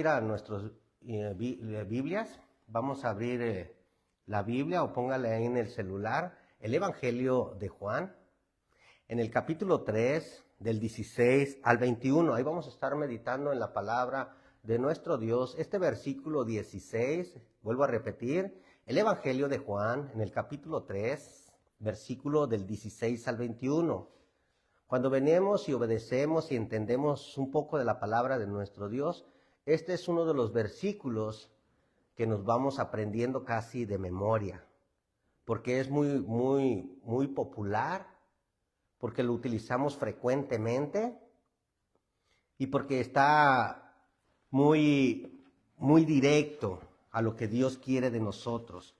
Ir a nuestras Biblias, vamos a abrir la Biblia o póngale ahí en el celular el Evangelio de Juan, en el capítulo 3, del 16 al 21. Ahí vamos a estar meditando en la palabra de nuestro Dios. Este versículo 16, vuelvo a repetir, el Evangelio de Juan, en el capítulo 3, versículo del 16 al 21. Cuando venimos y obedecemos y entendemos un poco de la palabra de nuestro Dios, este es uno de los versículos que nos vamos aprendiendo casi de memoria, porque es muy popular, porque lo utilizamos frecuentemente y porque está muy directo a lo que Dios quiere de nosotros.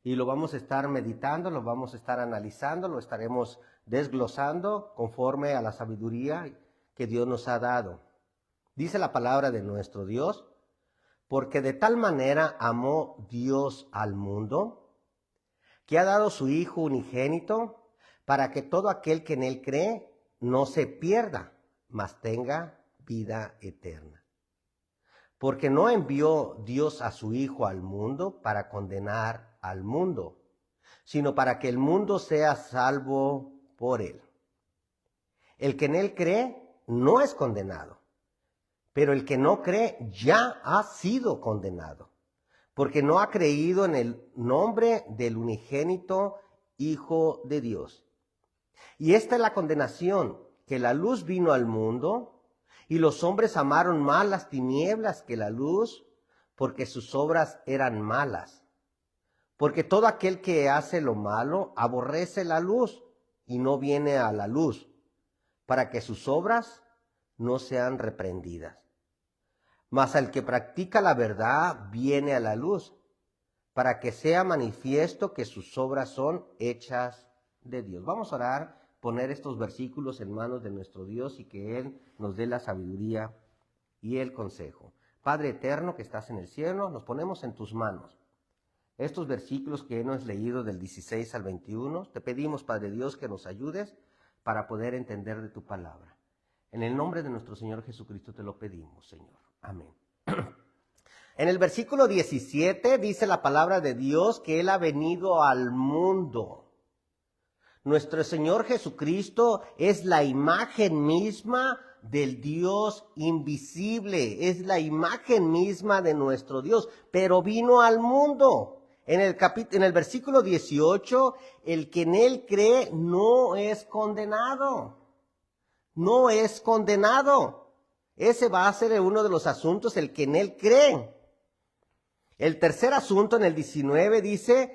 Y lo vamos a estar meditando, lo vamos a estar analizando, lo estaremos desglosando conforme a la sabiduría que Dios nos ha dado. Dice la palabra de nuestro Dios: porque de tal manera amó Dios al mundo, que ha dado su Hijo unigénito, para que todo aquel que en Él cree no se pierda, mas tenga vida eterna. Porque no envió Dios a su Hijo al mundo para condenar al mundo, sino para que el mundo sea salvo por Él. El que en Él cree no es condenado, pero el que no cree ya ha sido condenado, porque no ha creído en el nombre del unigénito Hijo de Dios. Y esta es la condenación, que la luz vino al mundo, y los hombres amaron más las tinieblas que la luz, porque sus obras eran malas. Porque todo aquel que hace lo malo aborrece la luz, y no viene a la luz, para que sus obras no sean reprendidas. Mas al que practica la verdad viene a la luz, para que sea manifiesto que sus obras son hechas de Dios. Vamos a orar, poner estos versículos en manos de nuestro Dios y que Él nos dé la sabiduría y el consejo. Padre eterno que estás en el cielo, nos ponemos en tus manos. Estos versículos que hemos leído del 16 al 21, te pedimos, Padre Dios, que nos ayudes para poder entender de tu palabra. En el nombre de nuestro Señor Jesucristo te lo pedimos, Señor. Amén. En el versículo 17 dice la palabra de Dios que Él ha venido al mundo. Nuestro Señor Jesucristo es la imagen misma del Dios invisible, es la imagen misma de nuestro Dios, pero vino al mundo. En el versículo 18, el que en Él cree no es condenado. No es condenado. Ese va a ser uno de los asuntos, el que en Él cree. El tercer asunto, en el 19, dice: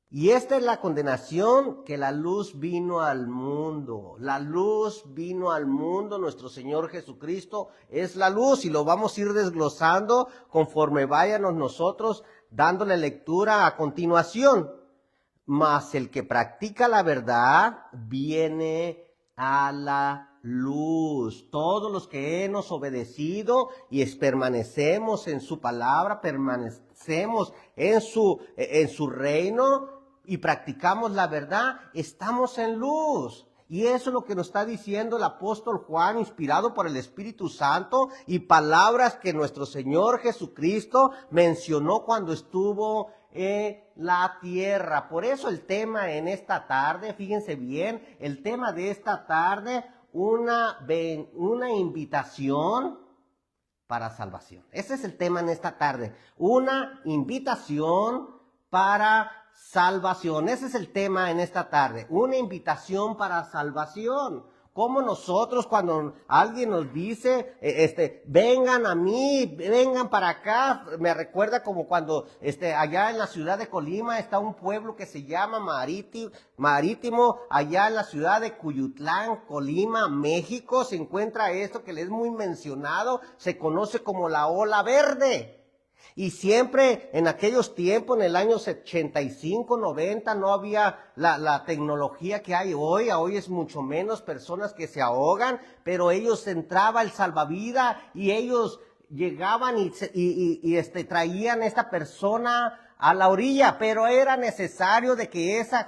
y esta es la condenación, que la luz vino al mundo. La luz vino al mundo. Nuestro Señor Jesucristo es la luz, y lo vamos a ir desglosando conforme váyanos nosotros dándole lectura a continuación. Mas el que practica la verdad viene a la luz. Todos los que hemos obedecido y permanecemos en su palabra, permanecemos en su reino y practicamos la verdad, estamos en luz. Y eso es lo que nos está diciendo el apóstol Juan, inspirado por el Espíritu Santo, y palabras que nuestro Señor Jesucristo mencionó cuando estuvo en la tierra. Por eso el tema en esta tarde, fíjense bien, el tema de esta tarde, una invitación para salvación. Ese es el tema en esta tarde, una invitación para salvación. Ese es el tema en esta tarde, una invitación para salvación. Como nosotros, cuando alguien nos dice, vengan a mí, vengan para acá, me recuerda como cuando allá en la ciudad de Colima está un pueblo que se llama Marítimo, allá en la ciudad de Cuyutlán, Colima, México, se encuentra esto que les es muy mencionado, se conoce como la ola verde. Y siempre en aquellos tiempos, en el año 85, 90, no había la tecnología que hay hoy. Hoy es mucho menos personas que se ahogan, pero ellos entraba el salvavidas y ellos llegaban y traían a esta persona a la orilla, pero era necesario de que esa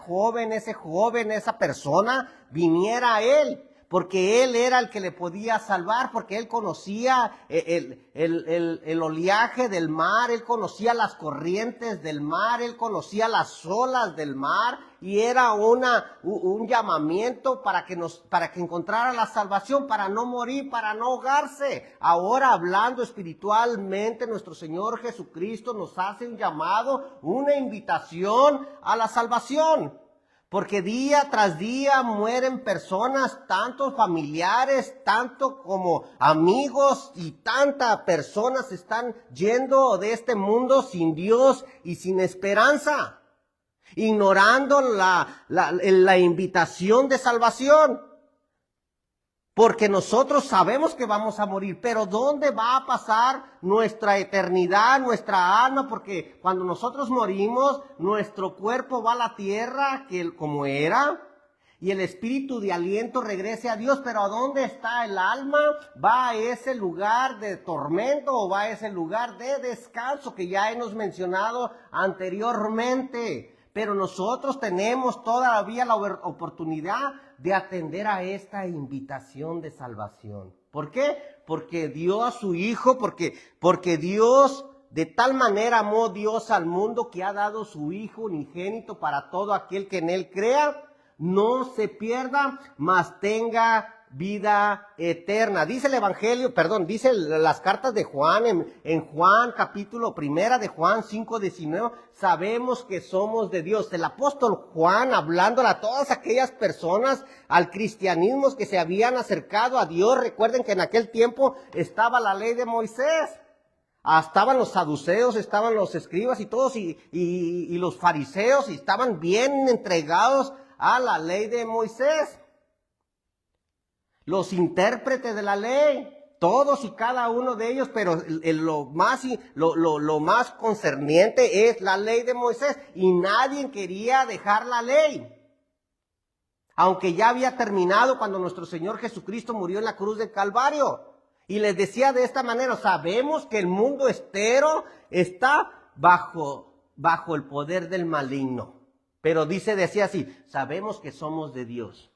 persona viniera a él. porque Él era el que le podía salvar, porque Él conocía el oleaje del mar, Él conocía las corrientes del mar, Él conocía las olas del mar, y era un llamamiento para que encontrara la salvación, para no morir, para no ahogarse. Ahora, hablando espiritualmente, nuestro Señor Jesucristo nos hace un llamado, una invitación a la salvación. Porque día tras día mueren personas, tanto familiares, tanto como amigos, y tantas personas están yendo de este mundo sin Dios y sin esperanza, ignorando la invitación de salvación. Porque nosotros sabemos que vamos a morir, pero ¿dónde va a pasar nuestra eternidad, nuestra alma? Porque cuando nosotros morimos, nuestro cuerpo va a la tierra, como era, y el espíritu de aliento regrese a Dios. Pero ¿a dónde está el alma? ¿Va a ese lugar de tormento o va a ese lugar de descanso que ya hemos mencionado anteriormente? Pero nosotros tenemos todavía la oportunidad de atender a esta invitación de salvación. ¿Por qué? Porque dio a su Hijo, porque Dios, de tal manera amó Dios al mundo que ha dado su Hijo unigénito para todo aquel que en Él crea, no se pierda, mas tenga vida eterna. Dice el Evangelio, dice las cartas de Juan, en Juan capítulo 1 de Juan 5:19, sabemos que somos de Dios. El apóstol Juan, hablándole a todas aquellas personas, al cristianismo que se habían acercado a Dios. Recuerden que en aquel tiempo estaba la ley de Moisés. Estaban los saduceos, estaban los escribas y todos, y los fariseos, y estaban bien entregados a la ley de Moisés. Los intérpretes de la ley, todos y cada uno de ellos, pero lo más concerniente es la ley de Moisés, y nadie quería dejar la ley. Aunque ya había terminado cuando nuestro Señor Jesucristo murió en la cruz del Calvario. Y les decía de esta manera: sabemos que el mundo entero está bajo el poder del maligno. Pero decía así: sabemos que somos de Dios.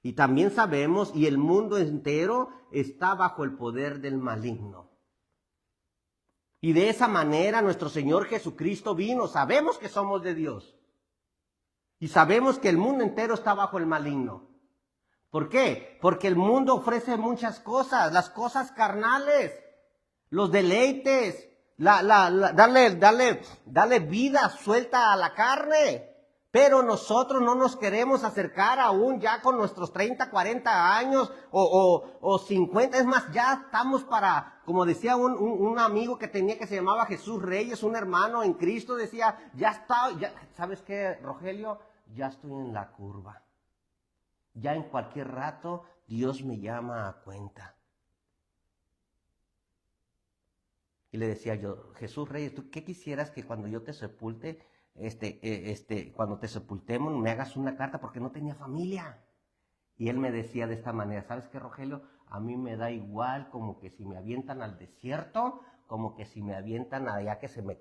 Y también sabemos, y el mundo entero está bajo el poder del maligno. Y de esa manera nuestro Señor Jesucristo vino. Sabemos que somos de Dios. Y sabemos que el mundo entero está bajo el maligno. ¿Por qué? Porque el mundo ofrece muchas cosas, las cosas carnales, los deleites, darle vida suelta a la carne. Pero nosotros no nos queremos acercar aún ya con nuestros 30, 40 años o 50. Es más, ya estamos como decía un amigo que tenía, que se llamaba Jesús Reyes, un hermano en Cristo, decía: ¿sabes qué, Rogelio? Ya estoy en la curva. Ya en cualquier rato Dios me llama a cuenta. Y le decía yo: Jesús Reyes, ¿tú qué quisieras que cuando yo te sepulte, cuando te sepultemos, me hagas una carta? Porque no tenía familia. Y él me decía de esta manera: ¿sabes qué, Rogelio? A mí me da igual como que si me avientan al desierto, como que si me avientan allá que se me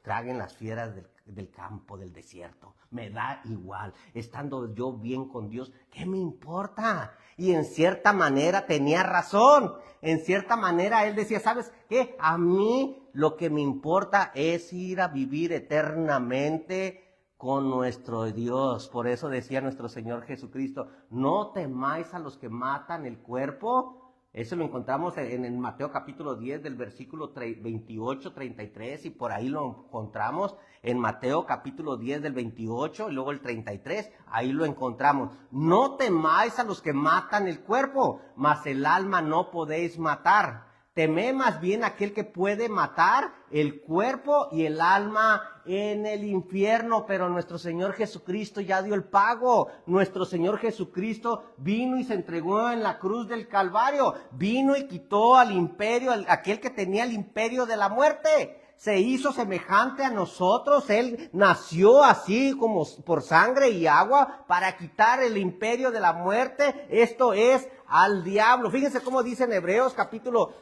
traguen las fieras del campo, del desierto. Me da igual. Estando yo bien con Dios, ¿qué me importa? Y en cierta manera tenía razón. En cierta manera él decía: ¿sabes qué? A mí lo que me importa es ir a vivir eternamente con nuestro Dios. Por eso decía nuestro Señor Jesucristo: no temáis a los que matan el cuerpo. Eso lo encontramos en Mateo capítulo 10 del versículo 28, 33, y por ahí lo encontramos en Mateo capítulo 10 del 28 y luego el 33, ahí lo encontramos. No temáis a los que matan el cuerpo, mas el alma no podéis matar. Temé más bien aquel que puede matar el cuerpo y el alma en el infierno. Pero nuestro Señor Jesucristo ya dio el pago. Nuestro Señor Jesucristo vino y se entregó en la cruz del Calvario. Vino y quitó al imperio, aquel que tenía el imperio de la muerte. Se hizo semejante a nosotros. Él nació así como por sangre y agua para quitar el imperio de la muerte. Esto es al diablo. Fíjense cómo dice en Hebreos capítulo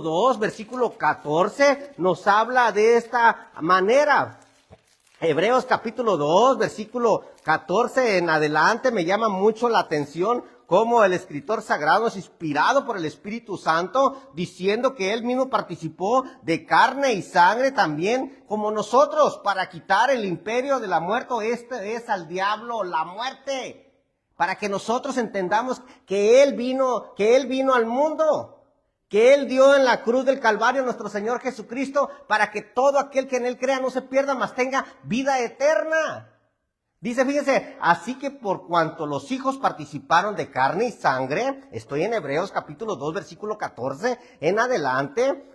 2, versículo 14, nos habla de esta manera. Hebreos capítulo 2, versículo 14 en adelante, me llama mucho la atención cómo el escritor sagrado es inspirado por el Espíritu Santo, diciendo que él mismo participó de carne y sangre también como nosotros para quitar el imperio de la muerte. Este es al diablo, la muerte, para que nosotros entendamos que él vino al mundo, que él dio en la cruz del Calvario nuestro Señor Jesucristo, para que todo aquel que en él crea no se pierda, mas tenga vida eterna. Dice, fíjense, así que por cuanto los hijos participaron de carne y sangre, estoy en Hebreos capítulo 2, versículo 14, en adelante,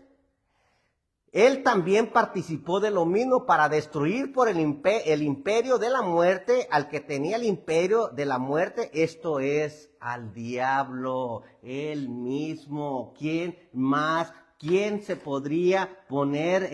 él también participó de lo mismo para destruir por el imperio de la muerte al que tenía el imperio de la muerte, esto es, al diablo, él mismo. ¿Quién más? ¿Quién se podría poner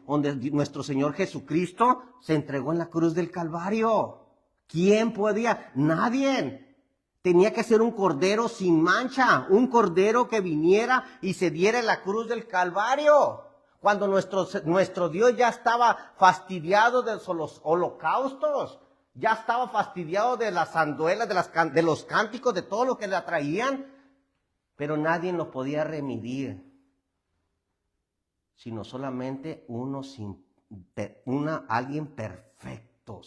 donde nuestro Señor Jesucristo se entregó en la cruz del Calvario? ¿Quién podía? Nadie. Tenía que ser un cordero sin mancha, un cordero que viniera y se diera en la cruz del Calvario. Cuando nuestro Dios ya estaba fastidiado de los holocaustos, ya estaba fastidiado de las sanduelas, de los cánticos, de todo lo que le atraían, pero nadie lo podía remidir, sino solamente alguien perfecto.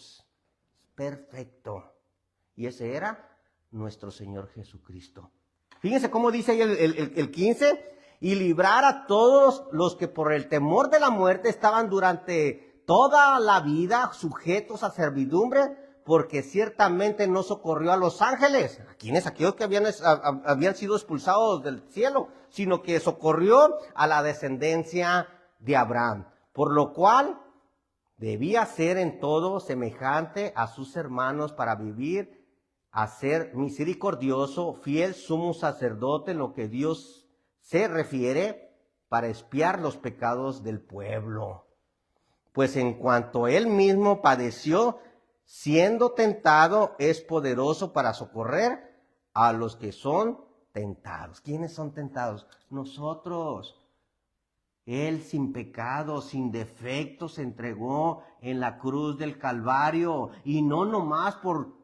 Y ese era nuestro Señor Jesucristo. Fíjense cómo dice ahí el 15, y librar a todos los que por el temor de la muerte estaban durante toda la vida sujetos a servidumbre, porque ciertamente no socorrió a los ángeles, a quienes aquellos que habían sido expulsados del cielo, sino que socorrió a la descendencia de Abraham, por lo cual debía ser en todo semejante a sus hermanos para vivir, a ser misericordioso, fiel sumo sacerdote, lo que Dios se refiere, para expiar los pecados del pueblo. Pues en cuanto él mismo padeció, siendo tentado, es poderoso para socorrer a los que son tentados. ¿Quiénes son tentados? Nosotros. Él sin pecado, sin defecto, se entregó en la cruz del Calvario, y no nomás por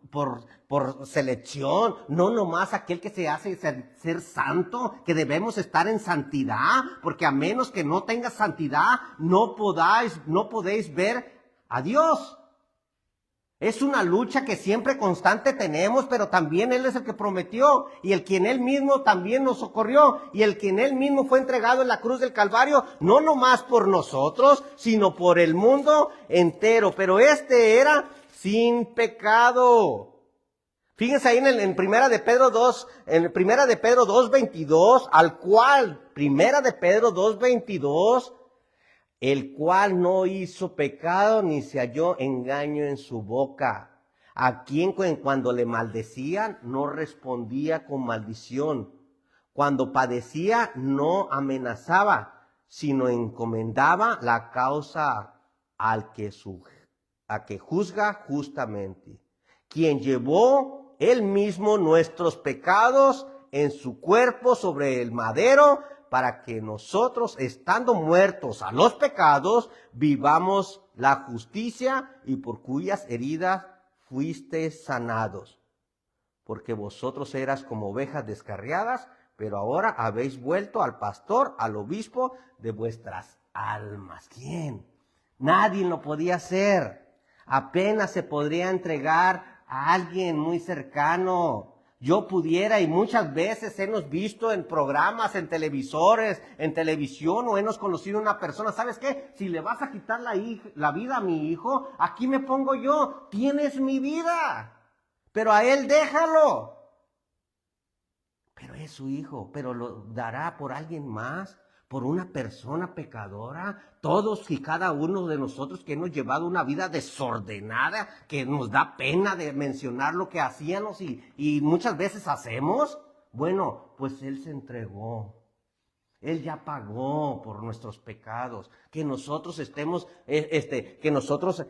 selección, no nomás aquel que se hace ser santo, que debemos estar en santidad, porque a menos que no tengas santidad, no podéis ver a Dios. Es una lucha que siempre constante tenemos, pero también Él es el que prometió, y el quien Él mismo también nos socorrió, y el quien Él mismo fue entregado en la cruz del Calvario, no nomás por nosotros, sino por el mundo entero. Pero este era sin pecado. Fíjense ahí en Primera de Pedro 2, en Primera de Pedro 2:22, al cual, Primera de Pedro 2:22, el cual no hizo pecado ni se halló engaño en su boca, a quien cuando le maldecían no respondía con maldición, cuando padecía no amenazaba, sino encomendaba la causa a que juzga justamente, quien llevó él mismo nuestros pecados en su cuerpo sobre el madero, para que nosotros, estando muertos a los pecados, vivamos la justicia, y por cuyas heridas fuisteis sanados. Porque vosotros eras como ovejas descarriadas, pero ahora habéis vuelto al pastor, al obispo de vuestras almas. ¿Quién? Nadie lo podía hacer. Apenas se podría entregar a alguien muy cercano. Yo pudiera, y muchas veces hemos visto en programas, en televisores, en televisión, o hemos conocido a una persona, ¿sabes qué? Si le vas a quitar la vida a mi hijo, aquí me pongo yo, tienes mi vida, pero a él déjalo. Pero es su hijo, pero lo dará por alguien más, por una persona pecadora. Todos y cada uno de nosotros que hemos llevado una vida desordenada, que nos da pena de mencionar lo que hacíamos y muchas veces hacemos. Bueno, pues Él se entregó. Él ya pagó por nuestros pecados. Que nosotros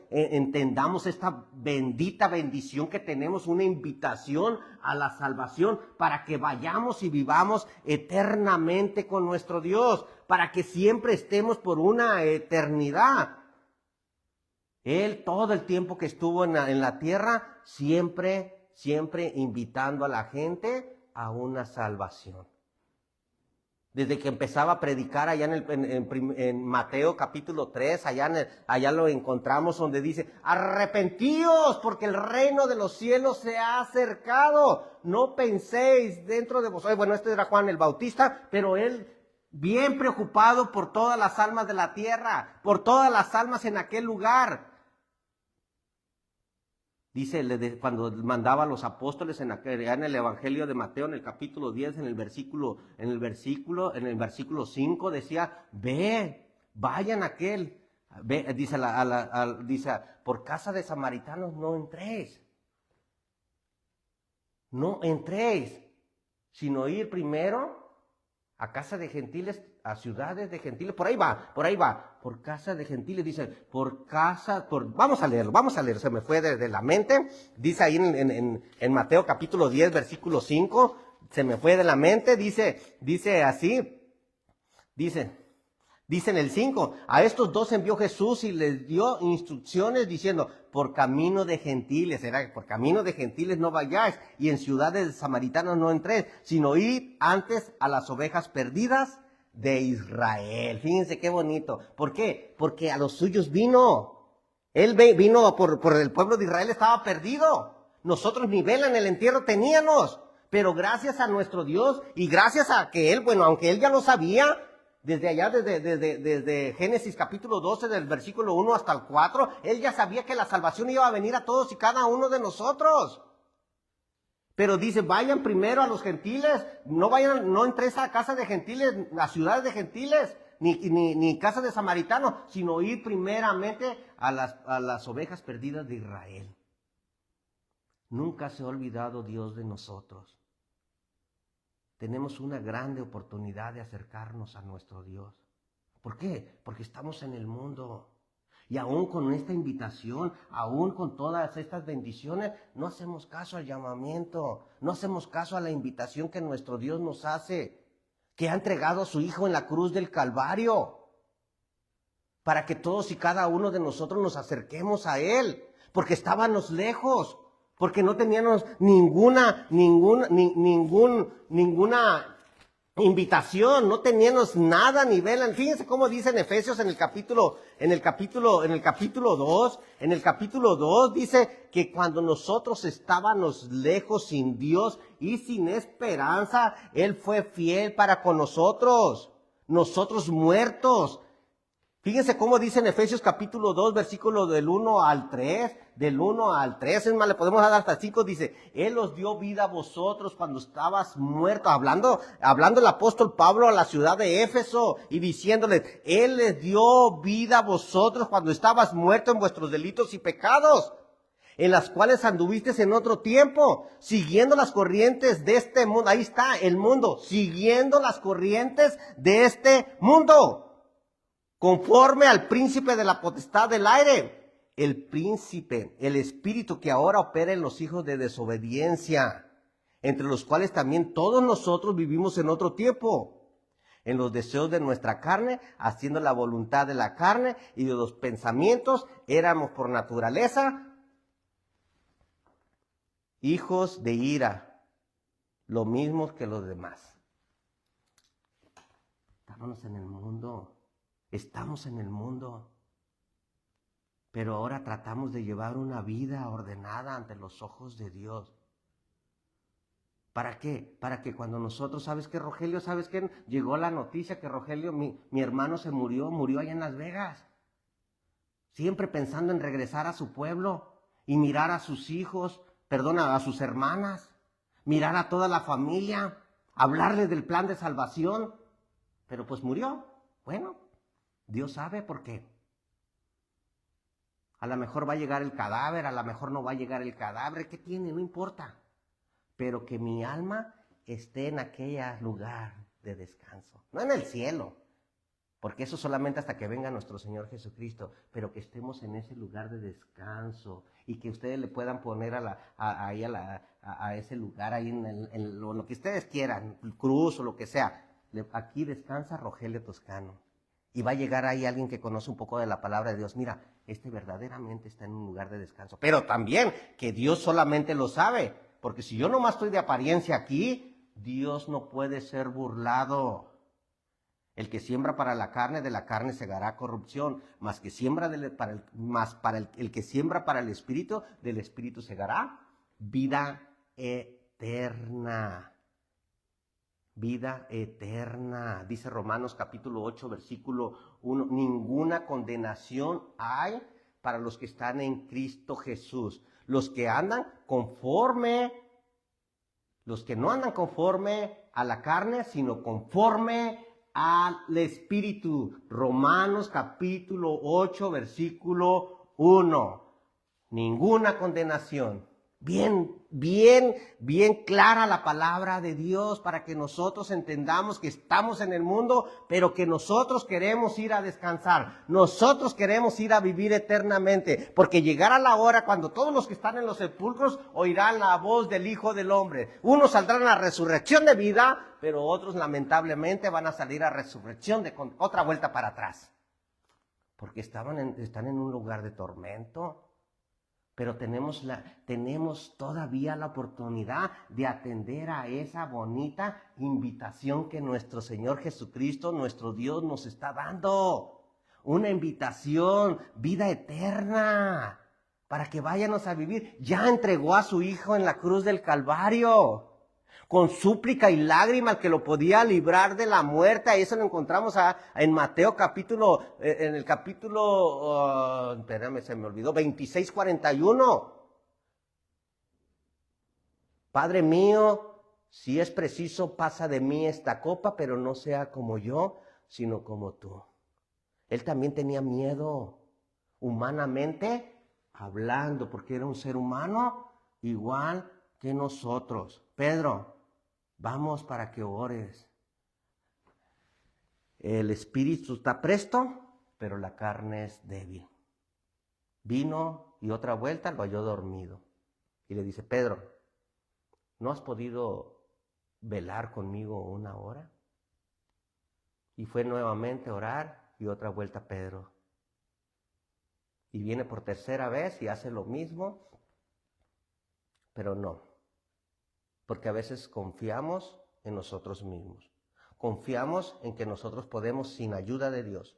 entendamos esta bendita bendición que tenemos, una invitación a la salvación, para que vayamos y vivamos eternamente con nuestro Dios, para que siempre estemos por una eternidad. Él todo el tiempo que estuvo en la tierra, siempre invitando a la gente a una salvación. Desde que empezaba a predicar allá en Mateo capítulo 3, allá lo encontramos donde dice, arrepentíos porque el reino de los cielos se ha acercado. No penséis dentro de vosotros. Bueno, este era Juan el Bautista, pero él bien preocupado por todas las almas de la tierra, por todas las almas en aquel lugar. Dice, cuando mandaba a los apóstoles en el Evangelio de Mateo, en el capítulo 10, en el versículo 5, decía, vayan a aquel, dice, por casa de samaritanos no entréis, sino ir primero a casa de gentiles, a ciudades de gentiles, por ahí va, por casa de gentiles, dice, vamos a leer, se me fue de la mente, dice ahí en Mateo capítulo 10, versículo 5, se me fue de la mente, dice así, dice en el 5, a estos dos envió Jesús y les dio instrucciones diciendo, por camino de gentiles no vayáis, y en ciudades de samaritanos no entréis, sino id antes a las ovejas perdidas de Israel. Fíjense qué bonito. ¿Por qué? Porque a los suyos vino. Él vino por el pueblo de Israel, estaba perdido. Nosotros ni vela en el entierro teníamos, pero gracias a nuestro Dios y gracias a que Él, bueno, aunque Él ya lo sabía, desde Génesis capítulo 12, del versículo 1 hasta el 4, Él ya sabía que la salvación iba a venir a todos y cada uno de nosotros. Pero dice, vayan primero a los gentiles, no entréis a casa de gentiles, a ciudades de gentiles, ni casa de samaritanos, sino ir primeramente a las ovejas perdidas de Israel. Nunca se ha olvidado Dios de nosotros. Tenemos una grande oportunidad de acercarnos a nuestro Dios. ¿Por qué? Porque estamos en el mundo. Y aún con esta invitación, aún con todas estas bendiciones, no hacemos caso al llamamiento, no hacemos caso a la invitación que nuestro Dios nos hace, que ha entregado a su Hijo en la cruz del Calvario, para que todos y cada uno de nosotros nos acerquemos a Él, porque estábamos lejos, porque no teníamos ninguna invitación, no teníamos nada a nivel. Fíjense cómo dice en Efesios en el capítulo 2 dice que cuando nosotros estábamos lejos, sin Dios y sin esperanza, Él fue fiel para con nosotros muertos. Fíjense cómo dice en Efesios capítulo 2, versículo del 1 al 3, es más, le podemos dar hasta 5, dice, Él os dio vida a vosotros cuando estabas muertos, hablando el apóstol Pablo a la ciudad de Éfeso, y diciéndoles, Él les dio vida a vosotros cuando estabas muertos en vuestros delitos y pecados, en las cuales anduvisteis en otro tiempo, siguiendo las corrientes de este mundo. Ahí está el mundo, siguiendo las corrientes de este mundo, conforme al príncipe de la potestad del aire, el espíritu que ahora opera en los hijos de desobediencia, entre los cuales también todos nosotros vivimos en otro tiempo, en los deseos de nuestra carne, haciendo la voluntad de la carne y de los pensamientos. Éramos por naturaleza hijos de ira, lo mismo que los demás. Estamos en el mundo, pero ahora tratamos de llevar una vida ordenada ante los ojos de Dios. ¿Para qué? Para que cuando nosotros, ¿sabes qué, Rogelio? ¿Sabes qué? Llegó la noticia que Rogelio, mi hermano se murió allá en Las Vegas. Siempre pensando en regresar a su pueblo y mirar a sus hijos, a sus hermanas, mirar a toda la familia, hablarles del plan de salvación, pero pues murió. Bueno, Dios sabe por qué. A lo mejor va a llegar el cadáver, a lo mejor no va a llegar el cadáver. ¿Qué tiene? No importa. Pero que mi alma esté en aquel lugar de descanso. No en el cielo, porque eso solamente hasta que venga nuestro Señor Jesucristo. Pero que estemos en ese lugar de descanso y que ustedes le puedan poner a ese lugar, ahí en lo que ustedes quieran, cruz o lo que sea. Aquí descansa Rogelio Toscano. Y va a llegar ahí alguien que conoce un poco de la palabra de Dios. Mira, este verdaderamente está en un lugar de descanso. Pero también que Dios solamente lo sabe. Porque si yo nomás estoy de apariencia aquí, Dios no puede ser burlado. El que siembra para la carne, de la carne segará corrupción. Mas que siembra el que siembra para el espíritu, del espíritu segará vida eterna. Vida eterna. Dice Romanos capítulo 8, versículo 1. Ninguna condenación hay para los que están en Cristo Jesús. Los que andan conforme, los que no andan conforme a la carne, sino conforme al Espíritu. Romanos capítulo 8, versículo 1. Ninguna condenación. Bien clara la palabra de Dios para que nosotros entendamos que estamos en el mundo, pero que nosotros queremos ir a descansar. Nosotros queremos ir a vivir eternamente, porque llegará la hora cuando todos los que están en los sepulcros oirán la voz del Hijo del Hombre. Unos saldrán a resurrección de vida, pero otros lamentablemente van a salir a resurrección de otra vuelta para atrás. Porque están en un lugar de tormento. Pero tenemos todavía la oportunidad de atender a esa bonita invitación que nuestro Señor Jesucristo, nuestro Dios, nos está dando. Una invitación, vida eterna, para que vayamos a vivir. Ya entregó a su Hijo en la cruz del Calvario, con súplica y lágrima, el que lo podía librar de la muerte. Ahí eso lo encontramos en Mateo capítulo, en el capítulo, espérame, se me olvidó, 26:41. Padre mío, si es preciso, pasa de mí esta copa, pero no sea como yo, sino como tú. Él también tenía miedo, humanamente hablando, porque era un ser humano igual que nosotros. Pedro, vamos para que ores. El espíritu está presto, pero la carne es débil. Vino y otra vuelta lo halló dormido. Y le dice, Pedro, ¿no has podido velar conmigo una hora? Y fue nuevamente a orar y otra vuelta Pedro. Y viene por tercera vez y hace lo mismo, pero no. Porque a veces confiamos en nosotros mismos. Confiamos en que nosotros podemos sin ayuda de Dios.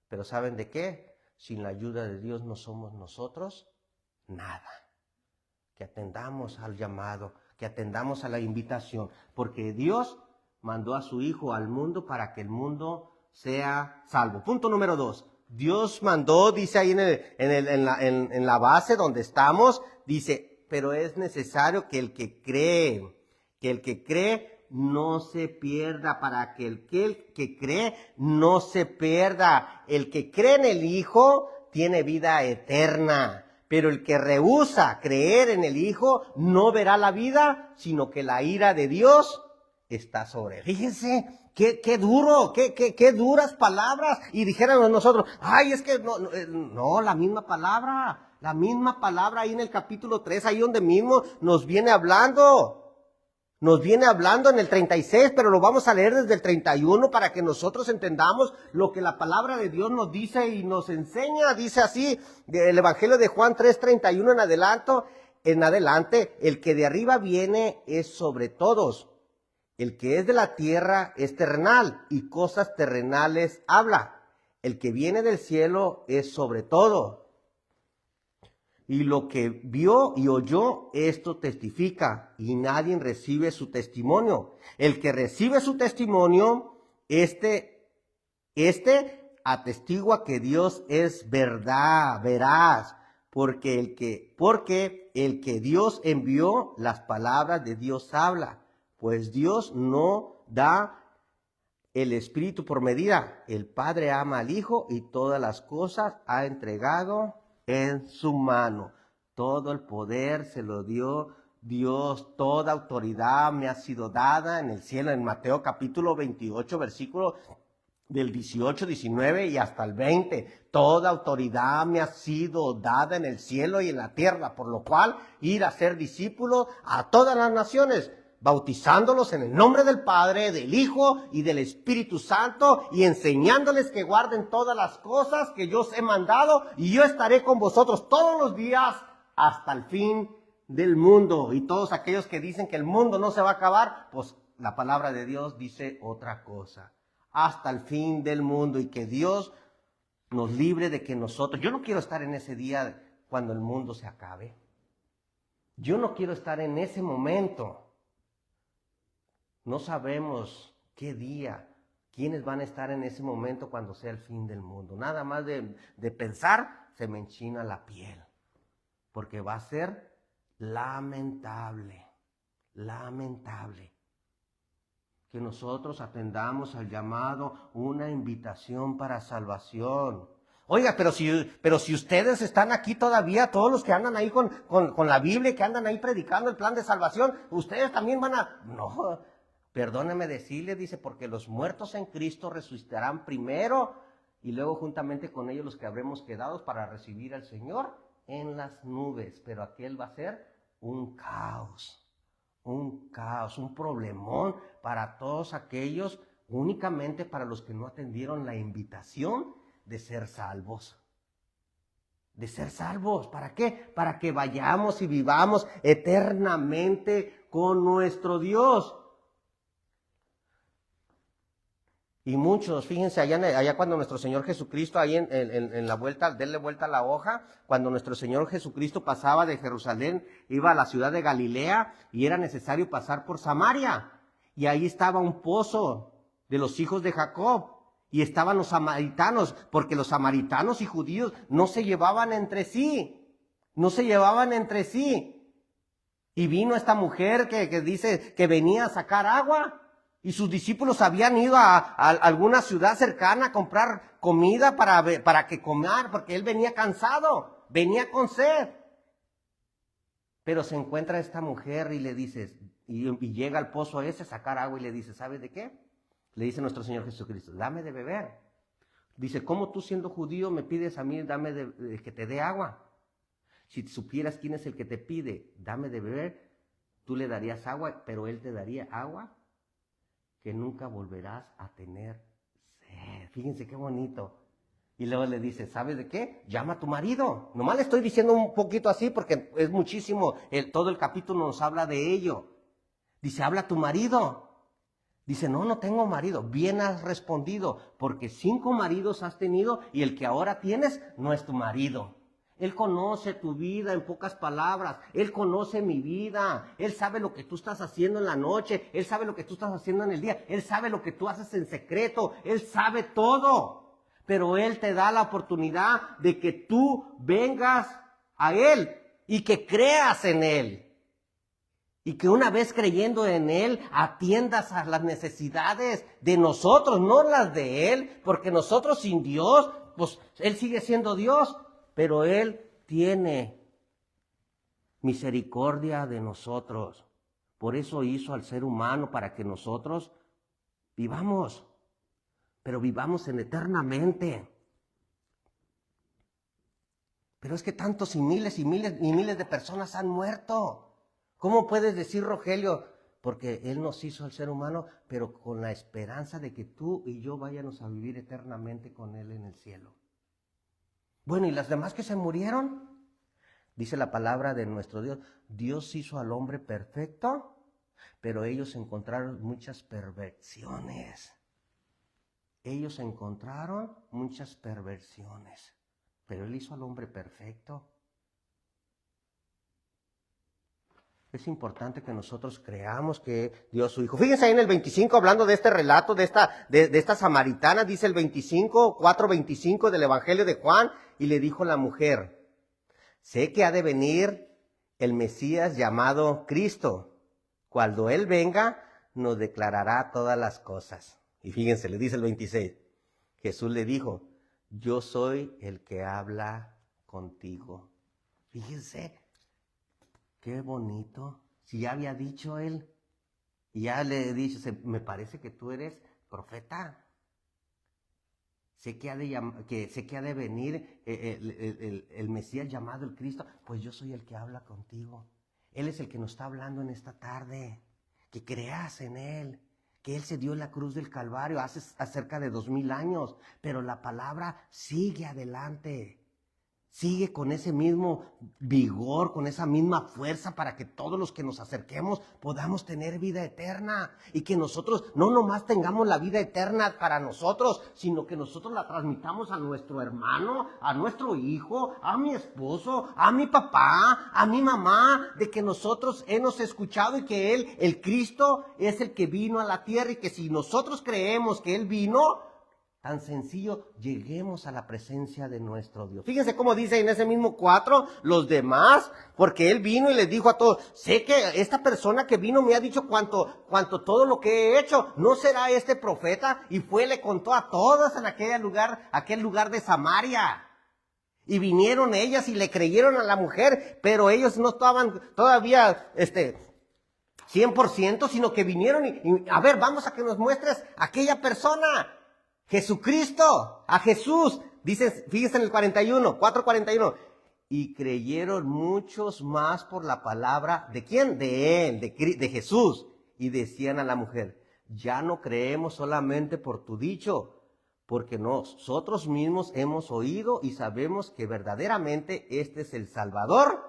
Pero ¿saben de qué? Sin la ayuda de Dios no somos nosotros nada. Que atendamos al llamado, que atendamos a la invitación. Porque Dios mandó a su Hijo al mundo para que el mundo sea salvo. Punto número 2. Dios mandó, dice ahí en la base donde estamos, dice, pero es necesario que el que cree no se pierda, para que el que cree no se pierda. El que cree en el Hijo tiene vida eterna, pero el que rehúsa creer en el Hijo no verá la vida, sino que la ira de Dios está sobre él. Fíjense, qué duro, qué duras palabras. Y dijéramos nosotros, ay, es que no, la misma palabra ahí en el capítulo 3, ahí donde mismo nos viene hablando en el 36, pero lo vamos a leer desde el 31 para que nosotros entendamos lo que la palabra de Dios nos dice y nos enseña. Dice así, el Evangelio de Juan 3:31 en adelante, el que de arriba viene es sobre todos. El que es de la tierra es terrenal y cosas terrenales habla. El que viene del cielo es sobre todo. Y lo que vio y oyó, esto testifica, y nadie recibe su testimonio. El que recibe su testimonio, este atestigua que Dios es verdad, veraz, porque el que Dios envió, las palabras de Dios habla. Pues Dios no da el Espíritu por medida. El Padre ama al Hijo y todas las cosas ha entregado en su mano. Todo el poder se lo dio Dios, toda autoridad me ha sido dada en el cielo. En Mateo capítulo 28, versículo del 18, 19 y hasta el 20. Toda autoridad me ha sido dada en el cielo y en la tierra, por lo cual ir a ser discípulo a todas las naciones, bautizándolos en el nombre del Padre, del Hijo y del Espíritu Santo, y enseñándoles que guarden todas las cosas que yo os he mandado, y yo estaré con vosotros todos los días hasta el fin del mundo. Y todos aquellos que dicen que el mundo no se va a acabar, pues la palabra de Dios dice otra cosa. Hasta el fin del mundo, y que Dios nos libre de que nosotros... Yo no quiero estar en ese día cuando el mundo se acabe. Yo no quiero estar en ese momento. No sabemos qué día, quiénes van a estar en ese momento cuando sea el fin del mundo. Nada más de pensar, se me enchina la piel. Porque va a ser lamentable, lamentable. Que nosotros atendamos al llamado, una invitación para salvación. Oiga, pero si ustedes están aquí todavía, todos los que andan ahí con la Biblia, que andan ahí predicando el plan de salvación, ustedes también van a... No, perdóneme decirle, dice, porque los muertos en Cristo resucitarán primero, y luego juntamente con ellos los que habremos quedado para recibir al Señor en las nubes. Pero aquel va a ser un caos, un problemón para todos aquellos, únicamente para los que no atendieron la invitación de ser salvos. De ser salvos, ¿para qué? Para que vayamos y vivamos eternamente con nuestro Dios. Y muchos, fíjense, allá cuando nuestro Señor Jesucristo, ahí en la vuelta, denle vuelta a la hoja, cuando nuestro Señor Jesucristo pasaba de Jerusalén, iba a la ciudad de Galilea, y era necesario pasar por Samaria. Y ahí estaba un pozo de los hijos de Jacob, y estaban los samaritanos, porque los samaritanos y judíos no se llevaban entre sí, Y vino esta mujer que dice que venía a sacar agua, y sus discípulos habían ido a alguna ciudad cercana a comprar comida para que comer, porque él venía cansado, venía con sed. Pero se encuentra esta mujer y le dice, y llega al pozo ese a sacar agua, y le dice, ¿sabes de qué? Le dice nuestro Señor Jesucristo, dame de beber. Dice, ¿cómo tú siendo judío me pides a mí, dame que te dé agua? Si supieras quién es el que te pide, dame de beber, tú le darías agua, pero él te daría agua que nunca volverás a tener sed. Fíjense qué bonito. Y luego le dice, ¿sabes de qué? Llama a tu marido. Nomás le estoy diciendo un poquito así porque es muchísimo. Todo el capítulo nos habla de ello. Dice, habla a tu marido. Dice, no tengo marido. Bien has respondido, porque 5 maridos has tenido y el que ahora tienes no es tu marido. Él conoce tu vida, en pocas palabras. Él conoce mi vida. Él sabe lo que tú estás haciendo en la noche. Él sabe lo que tú estás haciendo en el día. Él sabe lo que tú haces en secreto. Él sabe todo. Pero Él te da la oportunidad de que tú vengas a Él y que creas en Él. Y que una vez creyendo en Él, atiendas a las necesidades de nosotros, no las de Él. Porque nosotros sin Dios, pues Él sigue siendo Dios. Pero Él tiene misericordia de nosotros. Por eso hizo al ser humano, para que nosotros vivamos, pero vivamos eternamente. Pero es que tantos y miles de personas han muerto. ¿Cómo puedes decir, Rogelio? Porque Él nos hizo al ser humano, pero con la esperanza de que tú y yo vayamos a vivir eternamente con Él en el cielo. Bueno, ¿y las demás que se murieron? Dice la palabra de nuestro Dios, Dios hizo al hombre perfecto, pero ellos encontraron muchas perversiones. Pero Él hizo al hombre perfecto. Es importante que nosotros creamos que Dios su Hijo. Fíjense ahí en el 25, hablando de este relato, de esta samaritana, dice el 4:25 del Evangelio de Juan, y le dijo la mujer, sé que ha de venir el Mesías llamado Cristo. Cuando Él venga, nos declarará todas las cosas. Y fíjense, le dice el 26, Jesús le dijo, yo soy el que habla contigo. Fíjense. Qué bonito. Si ya había dicho Él, y ya le dice, me parece que tú eres profeta. Sé que ha de venir el Mesías llamado el Cristo. Pues yo soy el que habla contigo. Él es el que nos está hablando en esta tarde. que creas en Él, que Él se dio en la cruz del Calvario hace cerca de 2000 años, pero la palabra sigue adelante. Sigue con ese mismo vigor, con esa misma fuerza para que todos los que nos acerquemos podamos tener vida eterna. Y que nosotros no nomás tengamos la vida eterna para nosotros, sino que nosotros la transmitamos a nuestro hermano, a nuestro hijo, a mi esposo, a mi papá, a mi mamá, de que nosotros hemos escuchado y que Él, el Cristo, es el que vino a la tierra y que si nosotros creemos que Él vino, tan sencillo, lleguemos a la presencia de nuestro Dios. Fíjense cómo dice en ese mismo 4, los demás, porque Él vino y les dijo a todos, sé que esta persona que vino me ha dicho cuanto todo lo que he hecho, ¿no será este profeta? Y fue, le contó a todas en aquel lugar de Samaria. Y vinieron ellas y le creyeron a la mujer, pero ellos no estaban todavía, 100%, sino que vinieron y a ver, vamos a que nos muestres a aquella persona. Jesucristo, a Jesús, dice, fíjense en el 4:41, y creyeron muchos más por la palabra, ¿de quién? De Él, de Jesús, y decían a la mujer, ya no creemos solamente por tu dicho, porque nosotros mismos hemos oído y sabemos que verdaderamente este es el Salvador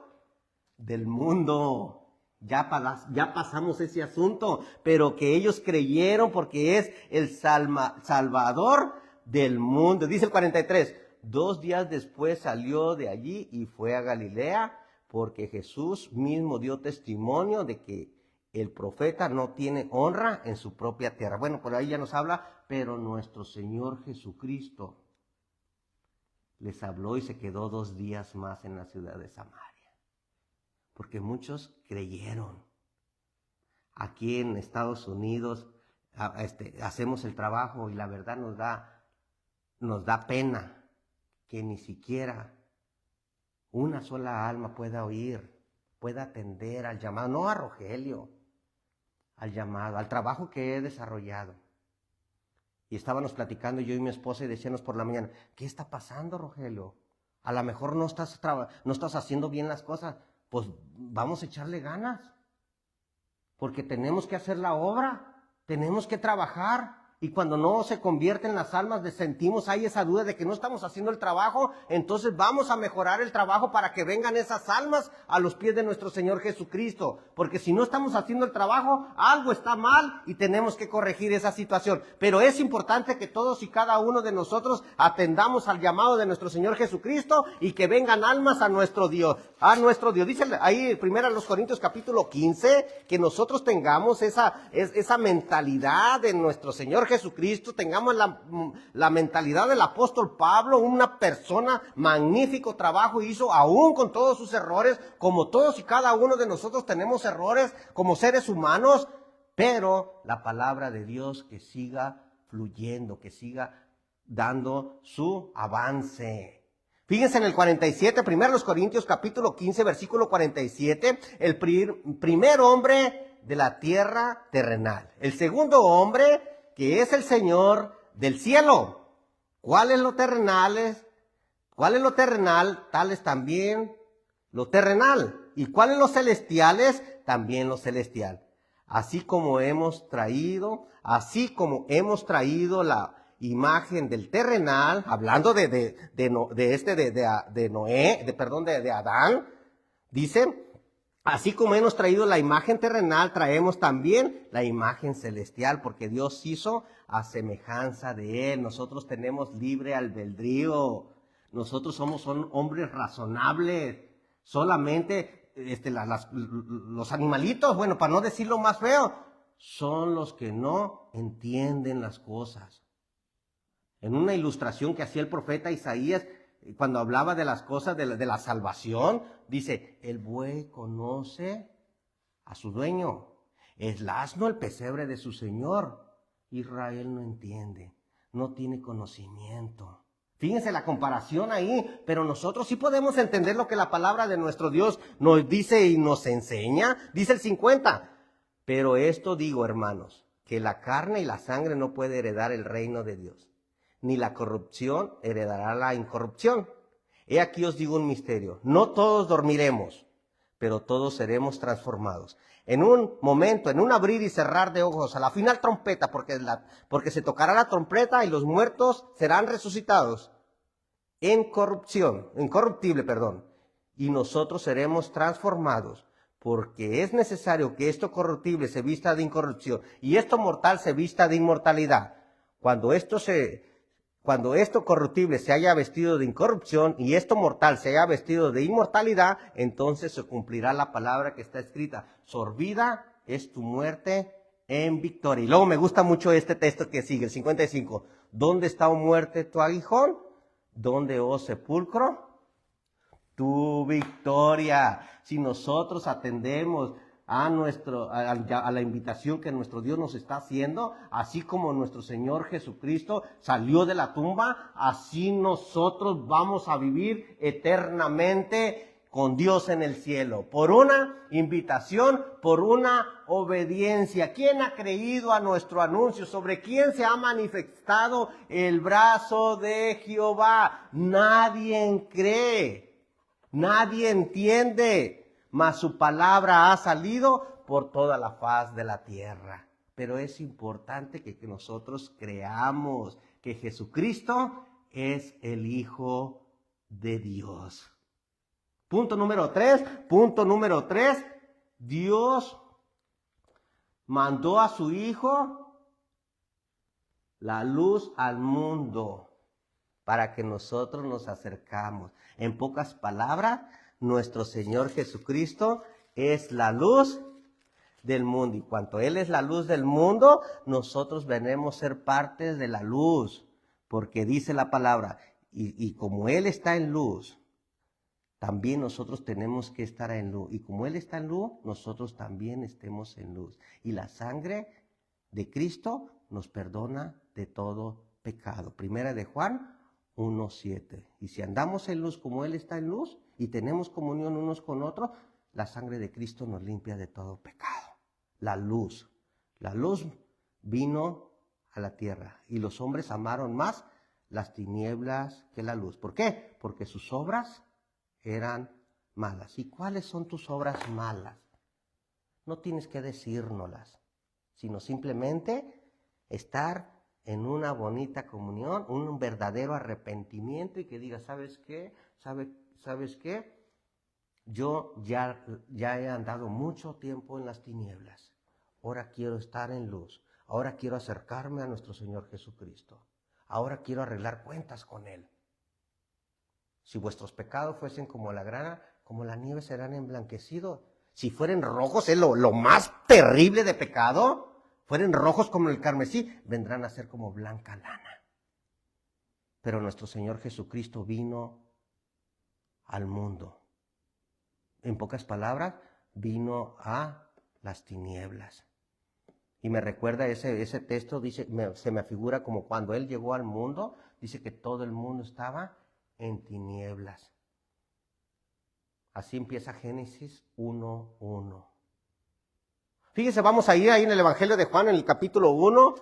del mundo. Ya pasamos ese asunto, pero que ellos creyeron porque es el Salvador del mundo. Dice el 43, 2 días después salió de allí y fue a Galilea, porque Jesús mismo dio testimonio de que el profeta no tiene honra en su propia tierra. Bueno, por ahí ya nos habla, pero nuestro Señor Jesucristo les habló y se quedó 2 días más en la ciudad de Samaria. Porque muchos creyeron. Aquí en Estados Unidos hacemos el trabajo y la verdad nos da pena que ni siquiera una sola alma pueda oír, pueda atender al llamado, no a Rogelio, al llamado, al trabajo que he desarrollado. Y estábamos platicando yo y mi esposa y decíamos por la mañana, ¿qué está pasando, Rogelio? A lo mejor no estás haciendo bien las cosas. Pues vamos a echarle ganas, porque tenemos que hacer la obra, tenemos que trabajar, y cuando no se convierten las almas, sentimos ahí esa duda de que no estamos haciendo el trabajo, entonces vamos a mejorar el trabajo para que vengan esas almas a los pies de nuestro Señor Jesucristo, porque si no estamos haciendo el trabajo, algo está mal y tenemos que corregir esa situación. Pero es importante que todos y cada uno de nosotros atendamos al llamado de nuestro Señor Jesucristo y que vengan almas a nuestro Dios. Dice ahí 1 Corintios capítulo 15, que nosotros tengamos esa mentalidad de nuestro Señor Jesucristo, tengamos la mentalidad del apóstol Pablo, una persona magnífico trabajo hizo, aún con todos sus errores, como todos y cada uno de nosotros tenemos errores como seres humanos, pero la palabra de Dios que siga fluyendo, que siga dando su avance. Fíjense en el 47, 1 Corintios capítulo 15, versículo 47, el primer hombre de la tierra terrenal, el segundo hombre que es el Señor del cielo. ¿Cuál es lo terrenal? Tales también lo terrenal. ¿Y cuál es lo celestiales? También lo celestial. Así como hemos traído la imagen del terrenal, hablando de Adán, dice, así como hemos traído la imagen terrenal, traemos también la imagen celestial, porque Dios hizo a semejanza de Él. Nosotros tenemos libre albedrío. Nosotros somos hombres razonables. Solamente los animalitos, bueno, para no decirlo más feo, son los que no entienden las cosas. En una ilustración que hacía el profeta Isaías, cuando hablaba de las cosas de la salvación, dice, el buey conoce a su dueño, el asno el pesebre de su señor. Israel no entiende, no tiene conocimiento. Fíjense la comparación ahí, pero nosotros sí podemos entender lo que la palabra de nuestro Dios nos dice y nos enseña. Dice el 50, pero esto digo, hermanos, que la carne y la sangre no puede heredar el reino de Dios, ni la corrupción heredará la incorrupción. He aquí os digo un misterio, no todos dormiremos, pero todos seremos transformados. En un momento, en un abrir y cerrar de ojos, a la final trompeta, porque se tocará la trompeta y los muertos serán resucitados incorruptible, y nosotros seremos transformados, porque es necesario que esto corruptible se vista de incorrupción y esto mortal se vista de inmortalidad. Cuando esto corruptible se haya vestido de incorrupción y esto mortal se haya vestido de inmortalidad, entonces se cumplirá la palabra que está escrita: sorbida es tu muerte en victoria. Y luego me gusta mucho este texto que sigue, el 55. ¿Dónde está, oh muerte, tu aguijón? ¿Dónde, oh sepulcro, tu victoria? Si nosotros atendemos a la invitación que nuestro Dios nos está haciendo, así como nuestro Señor Jesucristo salió de la tumba, así nosotros vamos a vivir eternamente con Dios en el cielo, por una invitación, por una obediencia. ¿Quién ha creído a nuestro anuncio? ¿Sobre quién se ha manifestado el brazo de Jehová? Nadie cree, nadie entiende, mas su palabra ha salido por toda la faz de la tierra. Pero es importante que nosotros creamos que Jesucristo es el Hijo de Dios. Punto número 3, Dios mandó a su Hijo la luz al mundo para que nosotros nos acercamos. En pocas palabras, nuestro Señor Jesucristo es la luz del mundo. Y cuanto Él es la luz del mundo, nosotros venimos a ser partes de la luz. Porque dice la palabra, y como Él está en luz, también nosotros tenemos que estar en luz. Y como Él está en luz, nosotros también estemos en luz. Y la sangre de Cristo nos perdona de todo pecado. Primera de Juan 1:7. Y si andamos en luz como Él está en luz y tenemos comunión unos con otros, la sangre de Cristo nos limpia de todo pecado. La luz vino a la tierra y los hombres amaron más las tinieblas que la luz. ¿Por qué? Porque sus obras eran malas. ¿Y cuáles son tus obras malas? No tienes que decírnoslas, sino simplemente estar en una bonita comunión, un verdadero arrepentimiento y que digas, ¿sabes qué? ¿Sabes qué? Yo ya he andado mucho tiempo en las tinieblas. Ahora quiero estar en luz. Ahora quiero acercarme a nuestro Señor Jesucristo. Ahora quiero arreglar cuentas con Él. Si vuestros pecados fuesen como la grana, como la nieve serán emblanquecidos. Si fueren rojos, es lo más terrible de pecado, fueren rojos como el carmesí, vendrán a ser como blanca lana. Pero nuestro Señor Jesucristo vino al mundo. En pocas palabras, vino a las tinieblas. Y me recuerda ese texto, dice, se me figura como cuando Él llegó al mundo, dice que todo el mundo estaba en tinieblas. Así empieza Génesis 1:1. Fíjese, vamos a ir ahí en el Evangelio de Juan, en el capítulo 1,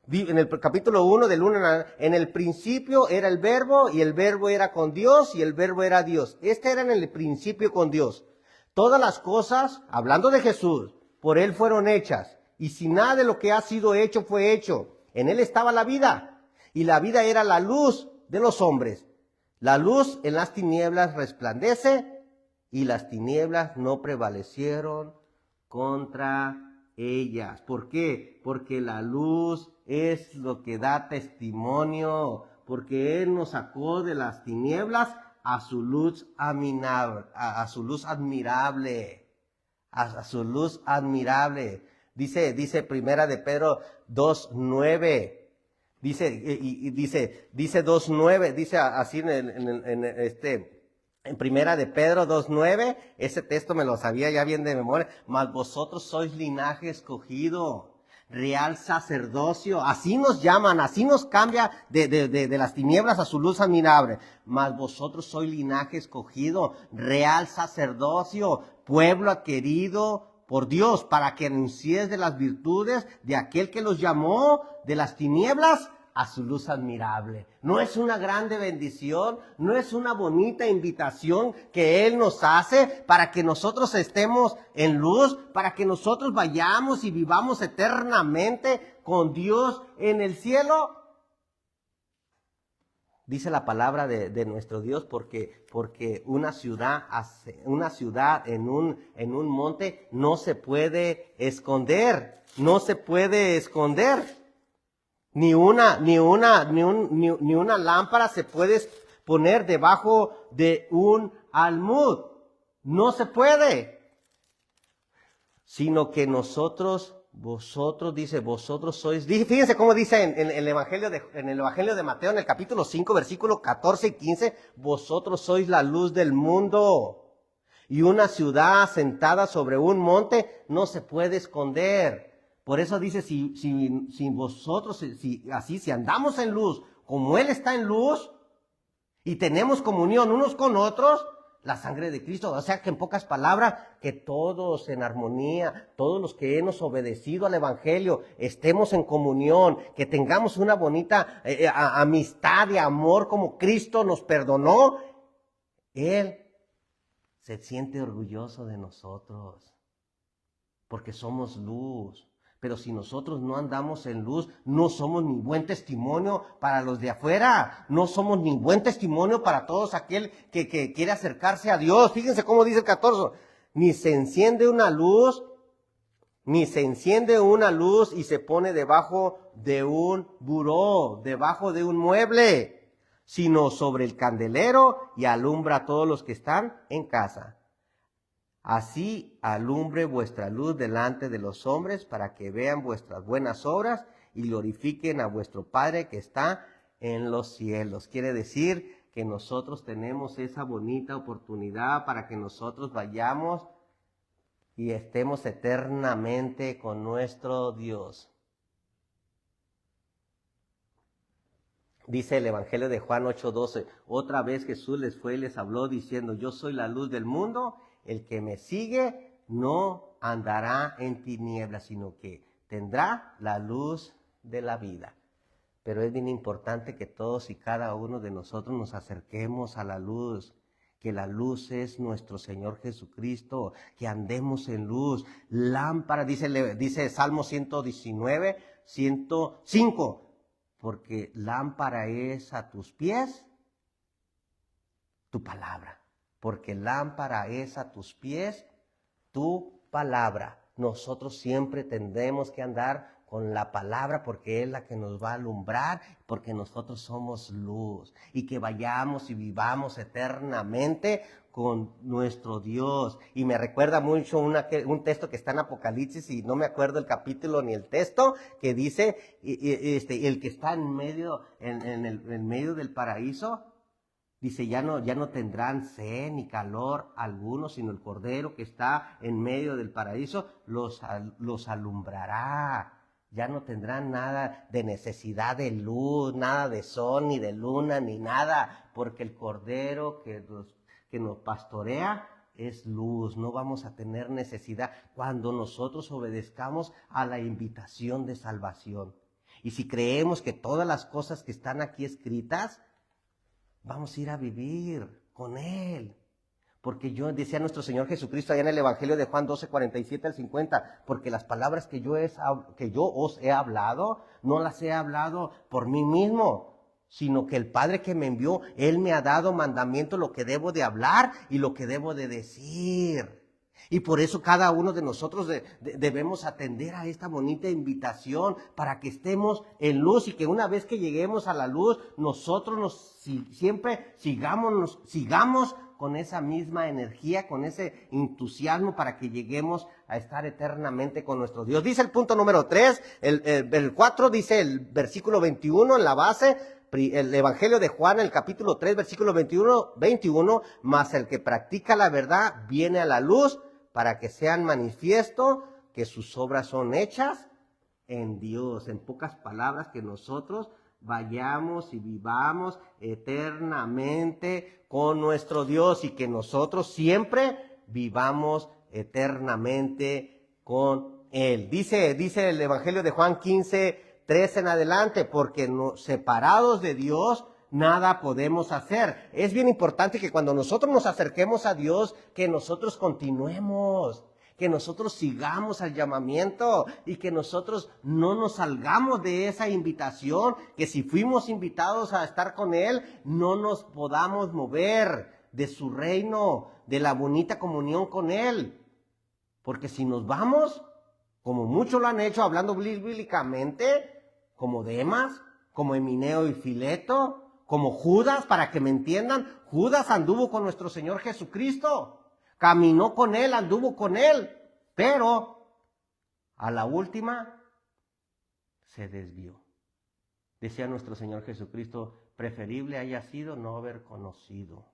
en el capítulo 1 del 1, en el principio era el verbo, y el verbo era con Dios, y el verbo era Dios. Este era en el principio con Dios. Todas las cosas, hablando de Jesús, por Él fueron hechas, y si nada de lo que ha sido hecho fue hecho. En Él estaba la vida, y la vida era la luz de los hombres. La luz en las tinieblas resplandece, y las tinieblas no prevalecieron contra ellas. ¿Por qué? Porque la luz es lo que da testimonio, porque Él nos sacó de las tinieblas a su luz admirable, a su luz admirable. Dice Primera de Pedro 2:9. Dice 2:9, dice así en Primera de Pedro 2:9, ese texto me lo sabía ya bien de memoria. Mas vosotros sois linaje escogido, real sacerdocio. Así nos llaman, así nos cambia de las tinieblas a su luz admirable. Mas vosotros sois linaje escogido, real sacerdocio, pueblo adquirido por Dios, para que anunciéis de las virtudes de aquel que los llamó de las tinieblas a su luz admirable. ¿No es una grande bendición? ¿No es una bonita invitación que Él nos hace para que nosotros estemos en luz, para que nosotros vayamos y vivamos eternamente con Dios en el cielo? Dice la palabra de nuestro Dios porque una ciudad en un monte no se puede esconder, no se puede esconder. Ni una lámpara se puede poner debajo de un almud. No se puede. Sino que vosotros sois. Fíjense cómo dice en el Evangelio de Mateo, en el capítulo 5, versículos 14 y 15. Vosotros sois la luz del mundo. Y una ciudad asentada sobre un monte no se puede esconder. Por eso dice, si andamos en luz, como Él está en luz, y tenemos comunión unos con otros, la sangre de Cristo, o sea que en pocas palabras, que todos en armonía, todos los que hemos obedecido al Evangelio, estemos en comunión, que tengamos una bonita amistad y amor como Cristo nos perdonó, Él se siente orgulloso de nosotros, porque somos luz. Pero si nosotros no andamos en luz, no somos ni buen testimonio para los de afuera. No somos ni buen testimonio para todos aquel que quiere acercarse a Dios. Fíjense cómo dice el 14. Ni se enciende una luz y se pone debajo de un buró, debajo de un mueble, sino sobre el candelero y alumbra a todos los que están en casa. Así alumbre vuestra luz delante de los hombres para que vean vuestras buenas obras y glorifiquen a vuestro Padre que está en los cielos. Quiere decir que nosotros tenemos esa bonita oportunidad para que nosotros vayamos y estemos eternamente con nuestro Dios. Dice el Evangelio de Juan 8:12, otra vez Jesús les fue y les habló diciendo, yo soy la luz del mundo. El que me sigue no andará en tinieblas, sino que tendrá la luz de la vida. Pero es bien importante que todos y cada uno de nosotros nos acerquemos a la luz, que la luz es nuestro Señor Jesucristo, que andemos en luz. Lámpara, dice Salmo 119, 105, porque lámpara es a tus pies tu palabra. Porque lámpara es a tus pies tu palabra. Nosotros siempre tendremos que andar con la palabra porque es la que nos va a alumbrar, porque nosotros somos luz. Y que vayamos y vivamos eternamente con nuestro Dios. Y me recuerda mucho un texto que está en Apocalipsis, y no me acuerdo el capítulo ni el texto, que dice, el que está en medio del paraíso, dice, ya no tendrán sed ni calor alguno, sino el Cordero que está en medio del paraíso los alumbrará. Ya no tendrán nada de necesidad de luz, nada de sol, ni de luna, ni nada, porque el Cordero que nos pastorea es luz. No vamos a tener necesidad cuando nosotros obedezcamos a la invitación de salvación. Y si creemos que todas las cosas que están aquí escritas, vamos a ir a vivir con Él. Porque decía nuestro Señor Jesucristo allá en el Evangelio de Juan 12, 47 al 50, porque las palabras que yo os he hablado, no las he hablado por mí mismo, sino que el Padre que me envió, Él me ha dado mandamiento lo que debo de hablar y lo que debo de decir. Y por eso cada uno de nosotros debemos atender a esta bonita invitación para que estemos en luz y que una vez que lleguemos a la luz, nosotros siempre sigamos con esa misma energía, con ese entusiasmo para que lleguemos a estar eternamente con nuestro Dios. Dice el punto número 3, el 4 dice el versículo 21 en la base, el Evangelio de Juan, el capítulo 3, versículo 21, mas el que practica la verdad viene a la luz, para que sean manifiesto que sus obras son hechas en Dios. En pocas palabras, que nosotros vayamos y vivamos eternamente con nuestro Dios y que nosotros siempre vivamos eternamente con Él. Dice el Evangelio de Juan 15, 3 en adelante, porque separados de Dios, nada podemos hacer. Es bien importante que cuando nosotros nos acerquemos a Dios, que nosotros continuemos, que nosotros sigamos al llamamiento y que nosotros no nos salgamos de esa invitación, que si fuimos invitados a estar con Él, no nos podamos mover de su reino, de la bonita comunión con Él. Porque si nos vamos, como muchos lo han hecho hablando bíblicamente, como Demas, como Emineo y Fileto, como Judas, para que me entiendan, Judas anduvo con nuestro Señor Jesucristo, caminó con Él, anduvo con Él, pero a la última se desvió. Decía nuestro Señor Jesucristo, preferible haya sido no haber conocido.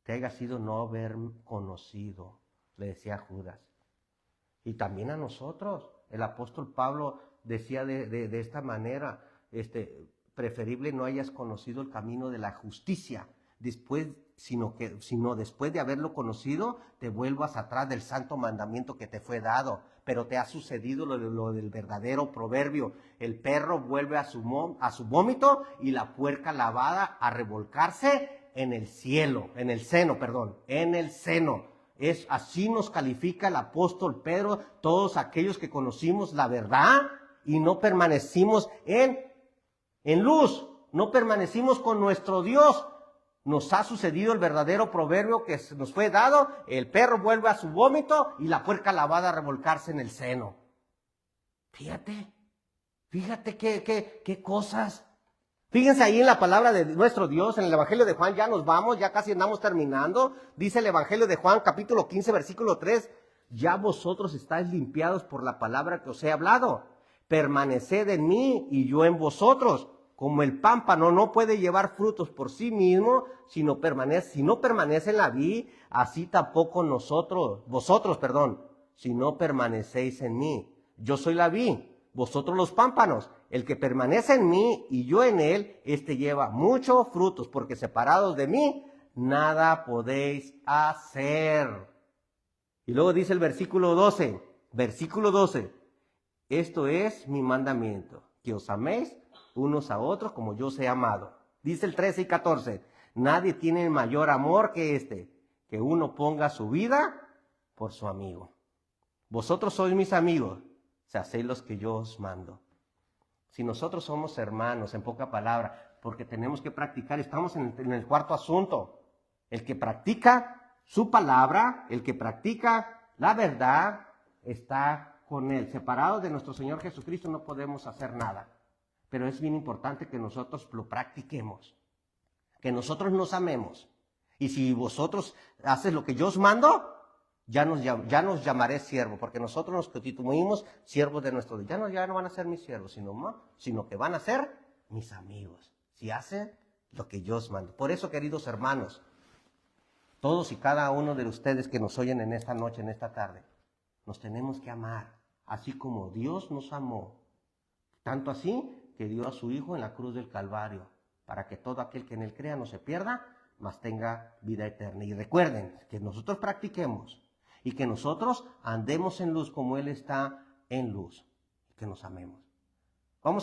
Que haya sido no haber conocido, le decía Judas. Y también a nosotros, el apóstol Pablo decía de esta manera, preferible no hayas conocido el camino de la justicia, sino después de haberlo conocido, te vuelvas atrás del santo mandamiento que te fue dado. Pero te ha sucedido lo del verdadero proverbio, el perro vuelve a su vómito y la puerca lavada a revolcarse en el seno. Así nos califica el apóstol Pedro, todos aquellos que conocimos la verdad y no permanecimos en luz, no permanecimos con nuestro Dios. Nos ha sucedido el verdadero proverbio que nos fue dado, el perro vuelve a su vómito y la puerca lavada a revolcarse en el seno. Fíjate qué cosas. Fíjense ahí en la palabra de nuestro Dios, en el Evangelio de Juan, ya nos vamos, ya casi andamos terminando. Dice el Evangelio de Juan, capítulo 15, versículo 3, ya vosotros estáis limpiados por la palabra que os he hablado. Permaneced en mí y yo en vosotros. Como el pámpano no puede llevar frutos por sí mismo, si no permanece en la vid, así tampoco vosotros, si no permanecéis en mí. Yo soy la vid, vosotros los pámpanos. El que permanece en mí y yo en él, lleva muchos frutos, porque separados de mí, nada podéis hacer. Y luego dice el versículo 12, esto es mi mandamiento, que os améis unos a otros como yo os he amado. Dice el 13 y 14, nadie tiene mayor amor que que uno ponga su vida por su amigo. Vosotros sois mis amigos, si hacéis los que yo os mando. Si nosotros somos hermanos, en poca palabra, porque tenemos que practicar, estamos en el cuarto asunto. El que practica su palabra, el que practica la verdad, está con Él. Separados de nuestro Señor Jesucristo no podemos hacer nada. Pero es bien importante que nosotros lo practiquemos, que nosotros nos amemos. Y si vosotros haces lo que yo os mando, ya nos llamaré siervo, porque nosotros nos constituimos siervos de nuestro Dios. Ya no van a ser mis siervos, sino que van a ser mis amigos, si hacen lo que yo os mando. Por eso, queridos hermanos, todos y cada uno de ustedes que nos oyen en esta noche, en esta tarde, nos tenemos que amar, así como Dios nos amó. Tanto así que dio a su Hijo en la cruz del Calvario, para que todo aquel que en Él crea no se pierda, mas tenga vida eterna. Y recuerden que nosotros practiquemos y que nosotros andemos en luz como Él está en luz, que nos amemos. Vamos a